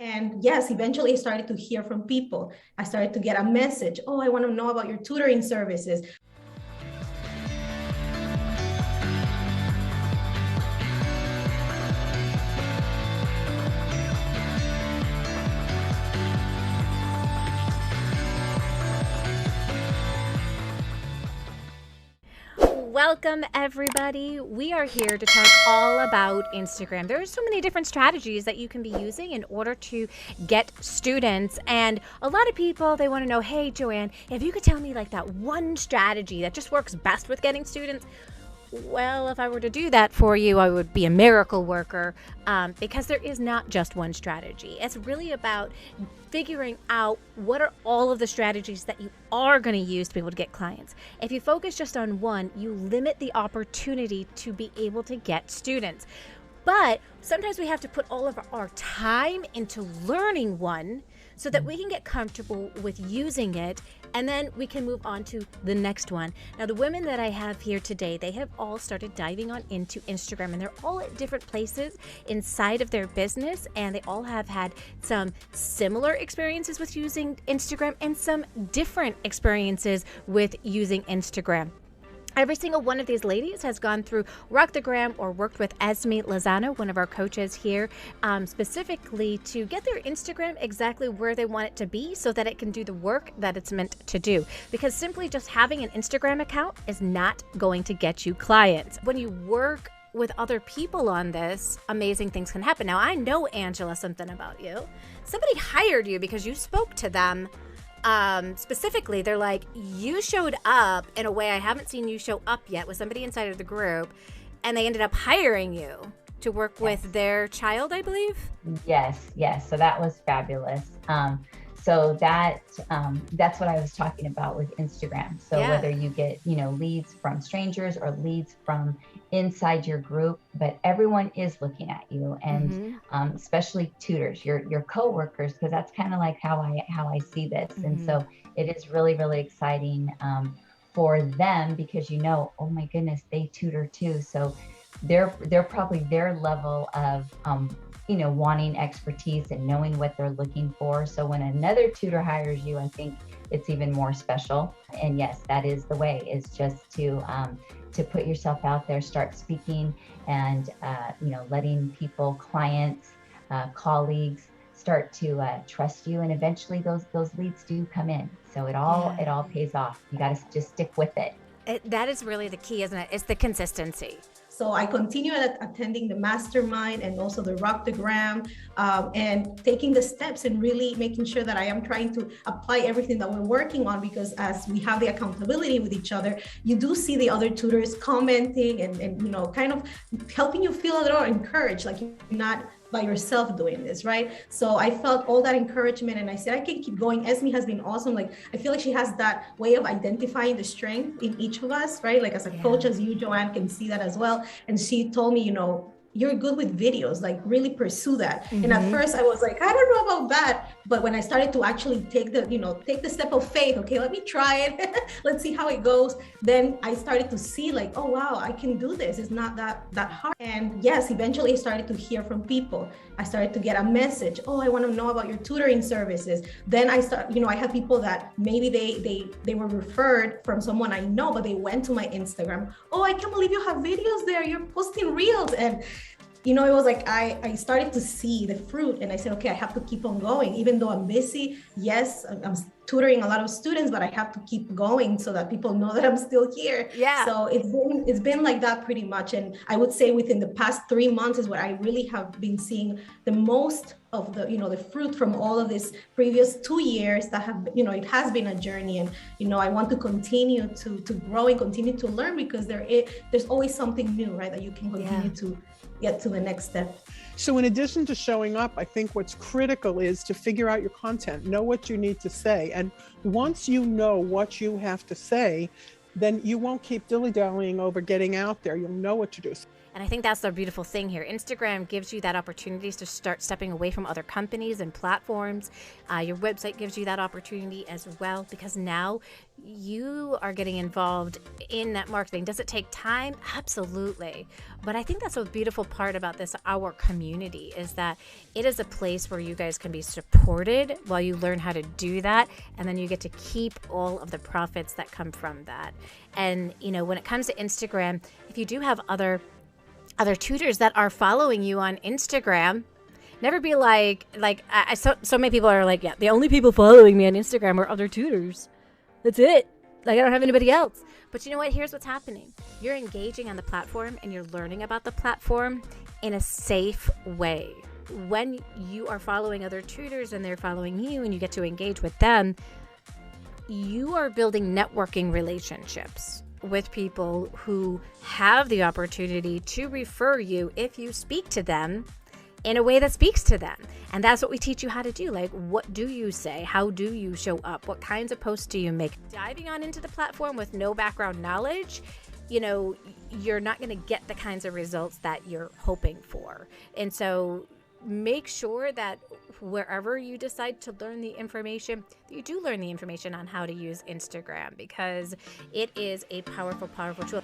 And yes, eventually I started to hear from people. I started to get a message. Oh, I want to know about your tutoring services. Welcome, everybody. We are here to talk all about Instagram. There are so many different strategies that you can be using in order to get students. And a lot of people, they want to know, hey, Joanne, if you could tell me like that one strategy that just works best with getting students. Well, if I were to do that for you, I would be a miracle worker, because there is not just one strategy. It's really about figuring out what are all of the strategies that you are going to use to be able to get clients. If you focus just on one, you limit the opportunity to be able to get students. But sometimes we have to put all of our time into learning one so that we can get comfortable with using it, and then we can move on to the next one. Now, the women that I have here today, they have all started diving on into Instagram, and they're all at different places inside of their business, and they all have had some similar experiences with using Instagram and some different experiences with using Instagram. Every single one of these ladies has gone through Rock the Gram or worked with Esme Lozano, one of our coaches here, specifically to get their Instagram exactly where they want it to be so that it can do the work that it's meant to do. Because simply just having an Instagram account is not going to get you clients. When you work with other people on this, amazing things can happen. Now, I know, Angela, something about you. Somebody hired you because you spoke to them. Specifically, they're like, you showed up in a way I haven't seen you show up yet with somebody inside of the group, and they ended up hiring you to work with their child, I believe. Yes. So that was fabulous. That's what I was talking about with Instagram. So whether you get, leads from strangers or leads from inside your group, but everyone is looking at you, and especially tutors, your coworkers, because that's kind of like how I see this. And so it is really, really exciting for them, because oh my goodness, they tutor too. So they're probably their level of wanting expertise and knowing what they're looking for. So when another tutor hires you, I think it's even more special. And yes, that is the way, is just to put yourself out there, start speaking, and letting people, clients, colleagues start to trust you, and eventually those leads do come in. So it all pays off. You got to just stick with it. That is really the key, isn't it? It's the consistency. So I continue attending the mastermind and also the Rock the Gram, and taking the steps and really making sure that I am trying to apply everything that we're working on, because as we have the accountability with each other, you do see the other tutors commenting and kind of helping you feel a little encouraged, like you're not by yourself doing this, right? So I felt all that encouragement, and I said, I can keep going. Esme has been awesome. Like, I feel like she has that way of identifying the strength in each of us, right? Like, as a coach, as you, Joanne, can see that as well. And she told me, you're good with videos, like really pursue that. And at first I was like, I don't know about that. But when I started to actually take the step of faith, okay, let me try it. Let's see how it goes. Then I started to see like, oh, wow, I can do this. It's not that hard. And yes, eventually I started to hear from people. I started to get a message. Oh, I want to know about your tutoring services. Then I had people that maybe they were referred from someone I know, but they went to my Instagram. Oh, I can't believe you have videos there. You're posting reels. And it was like I started to see the fruit, and I said, okay, I have to keep on going. Even though I'm busy, yes, I'm tutoring a lot of students, but I have to keep going so that people know that I'm still here. Yeah. So it's been like that pretty much. And I would say within the past 3 months is where I really have been seeing the most of the fruit from all of these previous 2 years that have, it has been a journey. And, I want to continue to grow and continue to learn, because there's always something new, right? That you can continue to get to the next step. So in addition to showing up, I think what's critical is to figure out your content, know what you need to say. And once you know what you have to say, then you won't keep dilly-dallying over getting out there. You'll know what to do. And I think that's the beautiful thing here. Instagram gives you that opportunity to start stepping away from other companies and platforms. Your website gives you that opportunity as well, because now you are getting involved in that marketing. Does it take time? Absolutely. But I think that's the beautiful part about this, our community, is that it is a place where you guys can be supported while you learn how to do that. And then you get to keep all of the profits that come from that. And, you know, when it comes to Instagram, if you do have other tutors that are following you on Instagram, never be like so many people are like, yeah, the only people following me on Instagram are other tutors. That's it. Like, I don't have anybody else. But you know what? Here's what's happening. You're engaging on the platform and you're learning about the platform in a safe way. When you are following other tutors and they're following you and you get to engage with them, you are building networking relationships with people who have the opportunity to refer you if you speak to them in a way that speaks to them. And that's what we teach you how to do. Like, what do you say? How do you show up? What kinds of posts do you make? Diving on into the platform with no background knowledge, you know, you're not going to get the kinds of results that you're hoping for. And so make sure that wherever you decide to learn the information, you do learn the information on how to use Instagram, because it is a powerful, powerful tool.